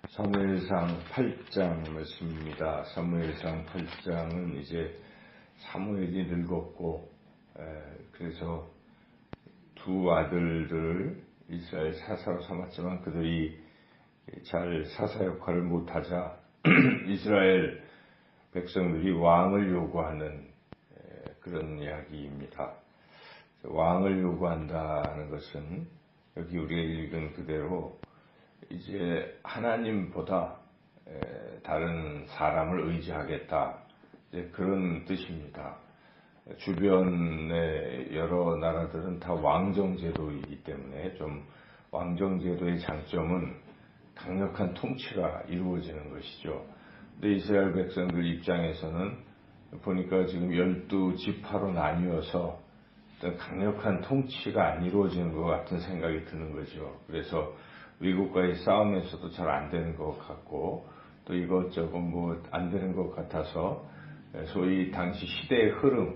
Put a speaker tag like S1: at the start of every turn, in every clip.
S1: 사무엘상 8장 말씀입니다. 사무엘상 8장은 이제 사무엘이 늙었고, 그래서 두 아들들을 이스라엘 사사로 삼았지만 그들이 잘 사사 역할을 못하자 이스라엘 백성들이 왕을 요구하는 그런 이야기입니다. 왕을 요구한다는 것은 여기 우리가 읽은 그대로 이제 하나님보다 다른 사람을 의지하겠다, 이제 그런 뜻입니다. 주변의 여러 나라들은 다 왕정제도이기 때문에 좀 왕정제도의 장점은 강력한 통치가 이루어지는 것이죠. 근데 이스라엘 백성들 입장에서는 보니까 지금 12지파로 나뉘어서 어떤 강력한 통치가 안 이루어지는 것 같은 생각이 드는 거죠. 그래서 미국과의 싸움에서도 잘 안 되는 것 같고, 또 이것저것 안 되는 것 같아서 소위 당시 시대의 흐름,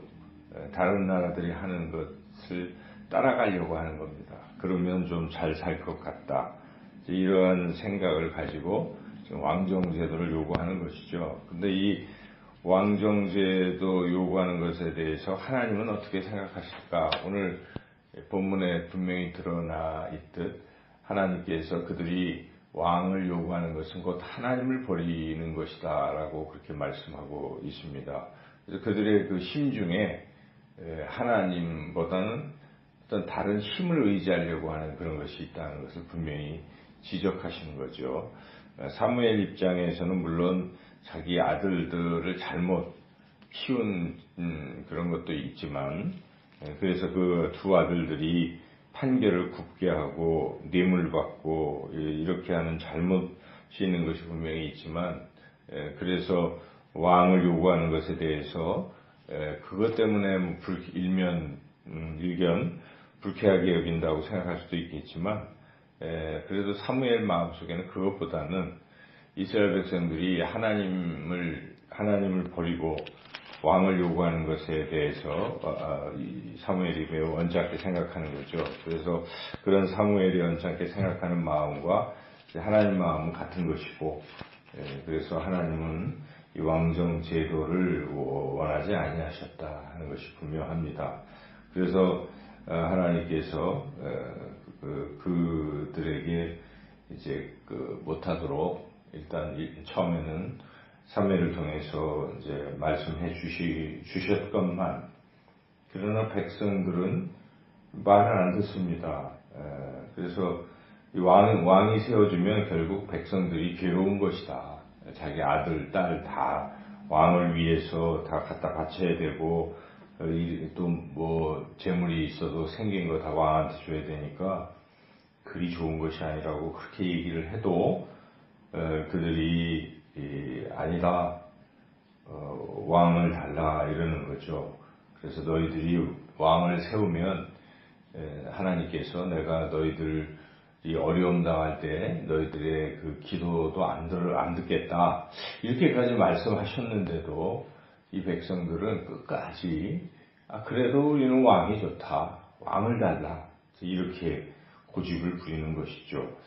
S1: 다른 나라들이 하는 것을 따라가려고 하는 겁니다. 그러면 좀 잘 살 것 같다, 이러한 생각을 가지고 왕정제도를 요구하는 것이죠. 근데 이 왕정제도 요구하는 것에 대해서 하나님은 어떻게 생각하실까? 오늘 본문에 분명히 드러나 있듯 하나님께서 그들이 왕을 요구하는 것은 곧 하나님을 버리는 것이다 라고 그렇게 말씀하고 있습니다. 그래서 그들의 그 심중에 하나님보다는 어떤 다른 힘을 의지하려고 하는 그런 것이 있다는 것을 분명히 지적하시는 거죠. 사무엘 입장에서는 물론 자기 아들들을 잘못 키운 그런 것도 있지만, 그래서 그 두 아들들이 판결을 굽게 하고 뇌물받고 이렇게 하는 잘못이 있는 것이 분명히 있지만, 그래서 왕을 요구하는 것에 대해서 그것 때문에 일견 불쾌하게 여긴다고 생각할 수도 있겠지만, 그래도 사무엘 마음속에는 그것보다는 이스라엘 백성들이 하나님을 버리고 왕을 요구하는 것에 대해서 사무엘이 매우 언짢게 생각하는 거죠. 그래서 그런 사무엘이 언짢게 생각하는 마음과 하나님 마음은 같은 것이고, 그래서 하나님은 이 왕정 제도를 원하지 아니하셨다 하는 것이 분명합니다. 그래서 하나님께서 그들에게 이제 못하도록 일단 처음에는 사무엘을 통해서 이제 말씀해 주셨건만, 그러나 백성들은 말을 안 듣습니다. 그래서 이 왕이 세워지면 결국 백성들이 괴로운 것이다. 자기 아들, 딸 다 왕을 위해서 다 갖다 바쳐야 되고, 또 재물이 있어도 생긴 거 다 왕한테 줘야 되니까 그리 좋은 것이 아니라고 그렇게 얘기를 해도 그들이 아니다, 왕을 달라 이러는 거죠. 그래서 너희들이 왕을 세우면 하나님께서 내가 너희들이 어려움 당할 때 너희들의 그 기도도 안 듣겠다, 이렇게까지 말씀하셨는데도 이 백성들은 끝까지 그래도 우리는 왕이 좋다, 왕을 달라, 이렇게 고집을 부리는 것이죠.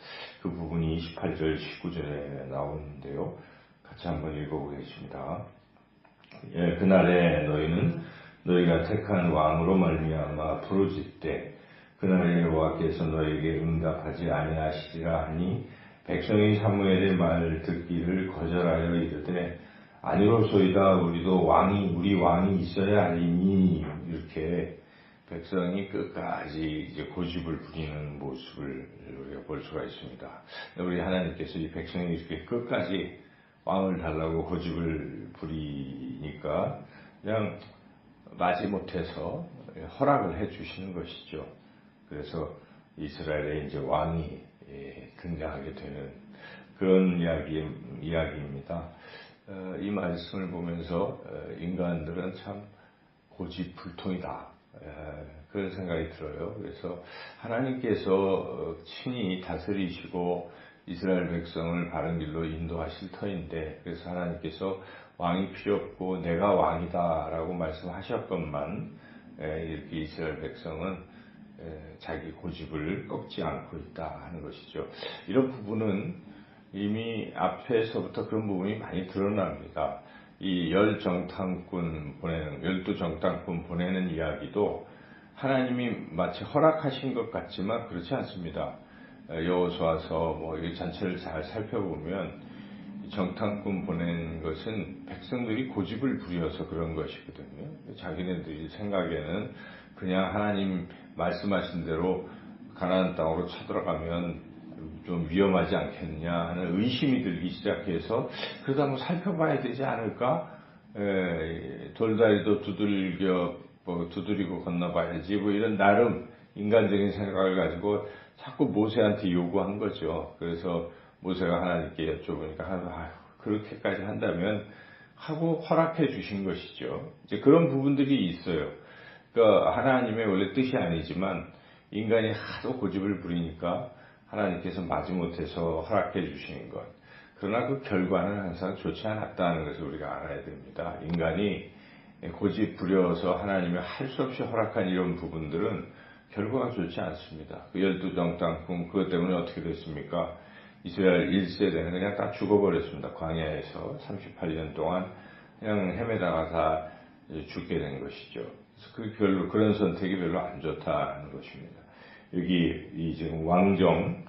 S1: 그 부분이 18절 19절에 나오는데요. 같이 한번 읽어보겠습니다. 그날에 너희는 너희가 택한 왕으로 말미암아 부르짖되 그날에 여호와께서 너희에게 응답하지 아니하시리라 하니, 백성이 사무엘의 말 듣기를 거절하여 이르되 아니로소이다, 우리 왕이 있어야 하리니, 이렇게 백성이 끝까지 이제 고집을 부리는 모습을 우리가 볼 수가 있습니다. 우리 하나님께서 이 백성이 이렇게 끝까지 왕을 달라고 고집을 부리니까 그냥 마지못해서 허락을 해 주시는 것이죠. 그래서 이스라엘에 이제 왕이 등장하게 되는 그런 이야기입니다. 이 말씀을 보면서 인간들은 참 고집불통이다, 그런 생각이 들어요. 그래서 하나님께서 친히 다스리시고 이스라엘 백성을 바른 길로 인도하실 터인데, 그래서 하나님께서 왕이 필요 없고 내가 왕이다 라고 말씀하셨건만, 이렇게 이스라엘 백성은 자기 고집을 꺾지 않고 있다 하는 것이죠. 이런 부분은 이미 앞에서부터 그런 부분이 많이 드러납니다. 이 12정탐꾼 보내는 이야기도 하나님이 마치 허락하신 것 같지만 그렇지 않습니다. 여호수아서 이 전체를 잘 살펴보면 정탐꾼 보낸 것은 백성들이 고집을 부려서 그런 것이거든요. 자기네들이 생각에는 그냥 하나님 말씀하신 대로 가나안 땅으로 쳐들어가면 좀 위험하지 않겠느냐 하는 의심이 들기 시작해서 그러다 한번 살펴봐야 되지 않을까? 돌다리도 두드리고 건너봐야지 이런 나름 인간적인 생각을 가지고 자꾸 모세한테 요구한 거죠. 그래서 모세가 하나님께 여쭤보니까 그렇게까지 한다면 하고 허락해 주신 것이죠. 이제 그런 부분들이 있어요. 그러니까 하나님의 원래 뜻이 아니지만 인간이 하도 고집을 부리니까 하나님께서 마지못해서 허락해 주시는 것. 그러나 그 결과는 항상 좋지 않았다는 것을 우리가 알아야 됩니다. 인간이 고집 부려서 하나님이 할 수 없이 허락한 이런 부분들은 결과가 좋지 않습니다. 그 12정탐꾼 그것 때문에 어떻게 됐습니까? 이스라엘 1세대는 그냥 다 죽어버렸습니다. 광야에서 38년 동안 그냥 헤매다가 다 죽게 된 것이죠. 그래서 그런 선택이 별로 안 좋다는 것입니다. 여기 지금 왕정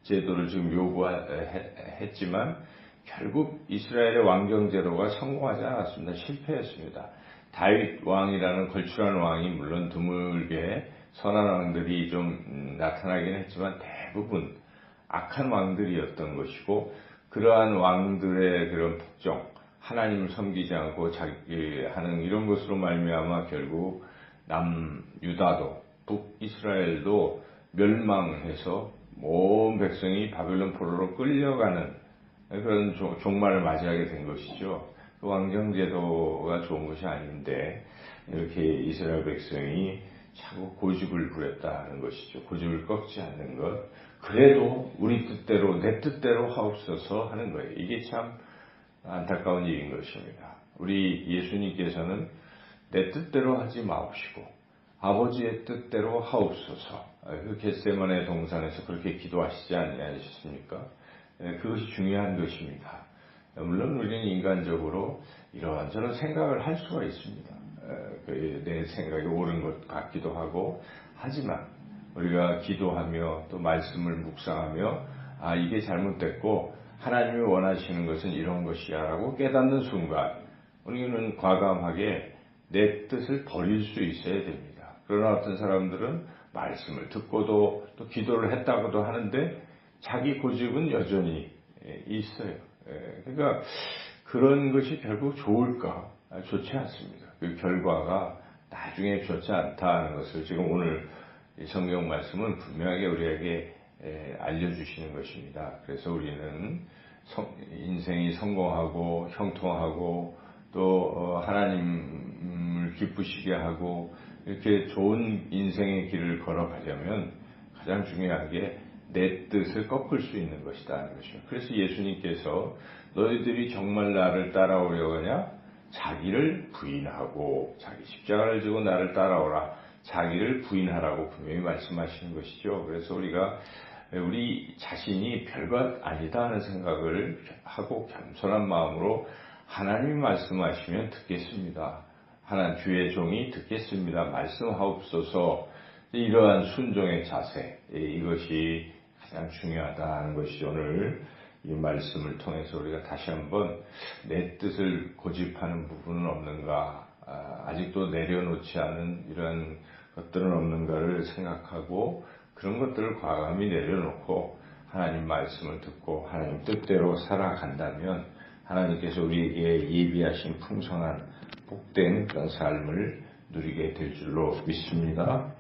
S1: 제도를 지금 요구했지만 결국 이스라엘의 왕정 제도가 성공하지 않았습니다. 실패했습니다. 다윗 왕이라는 걸출한 왕이 물론 드물게 선한 왕들이 좀 나타나긴 했지만 대부분 악한 왕들이었던 것이고 그러한 왕들의 그런 폭정, 하나님을 섬기지 않고 자기 하는 이런 것으로 말미암아 결국 남유다도 북이스라엘도 멸망해서 온 백성이 바벨론 포로로 끌려가는 그런 종말을 맞이하게 된 것이죠. 그 왕정제도가 좋은 것이 아닌데 이렇게 이스라엘 백성이 자꾸 고집을 부렸다는 것이죠. 고집을 꺾지 않는 것. 그래도 우리 뜻대로 내 뜻대로 하옵소서 하는 거예요. 이게 참 안타까운 일인 것입니다. 우리 예수님께서는 내 뜻대로 하지 마옵시고 아버지의 뜻대로 하옵소서. 그 겟세마네 동산에서 그렇게 기도하시지 않으셨습니까? 그것이 중요한 것입니다. 물론 우리는 인간적으로 이런저런 생각을 할 수가 있습니다. 내 생각이 옳은 것 같기도 하고 하지만 우리가 기도하며 또 말씀을 묵상하며 이게 잘못됐고 하나님이 원하시는 것은 이런 것이야 라고 깨닫는 순간 우리는 과감하게 내 뜻을 버릴 수 있어야 됩니다. 그러나 어떤 사람들은 말씀을 듣고도 또 기도를 했다고도 하는데 자기 고집은 여전히 있어요. 그러니까 그런 것이 결국 좋을까? 좋지 않습니다. 그 결과가 나중에 좋지 않다는 것을 지금 오늘 성경 말씀은 분명하게 우리에게 알려주시는 것입니다. 그래서 우리는 인생이 성공하고 형통하고 또 하나님을 기쁘시게 하고 이렇게 좋은 인생의 길을 걸어가려면 가장 중요한 게 내 뜻을 꺾을 수 있는 것이다 하는 것입니다. 그래서 예수님께서 너희들이 정말 나를 따라오려고 하냐? 자기를 부인하고 자기 십자가를 지고 나를 따라오라. 자기를 부인하라고 분명히 말씀하시는 것이죠. 그래서 우리가 우리 자신이 별것 아니다 하는 생각을 하고 겸손한 마음으로 하나님이 말씀하시면 듣겠습니다. 하나님 주의 종이 듣겠습니다. 말씀하옵소서. 이러한 순종의 자세 이것이 가장 중요하다는 것이 오늘 이 말씀을 통해서 우리가 다시 한번 내 뜻을 고집하는 부분은 없는가 아직도 내려놓지 않은 이런 것들은 없는가를 생각하고 그런 것들을 과감히 내려놓고 하나님 말씀을 듣고 하나님 뜻대로 살아간다면 하나님께서 우리에게 예비하신 풍성한 복된 그런 삶을 누리게 될 줄로 믿습니다.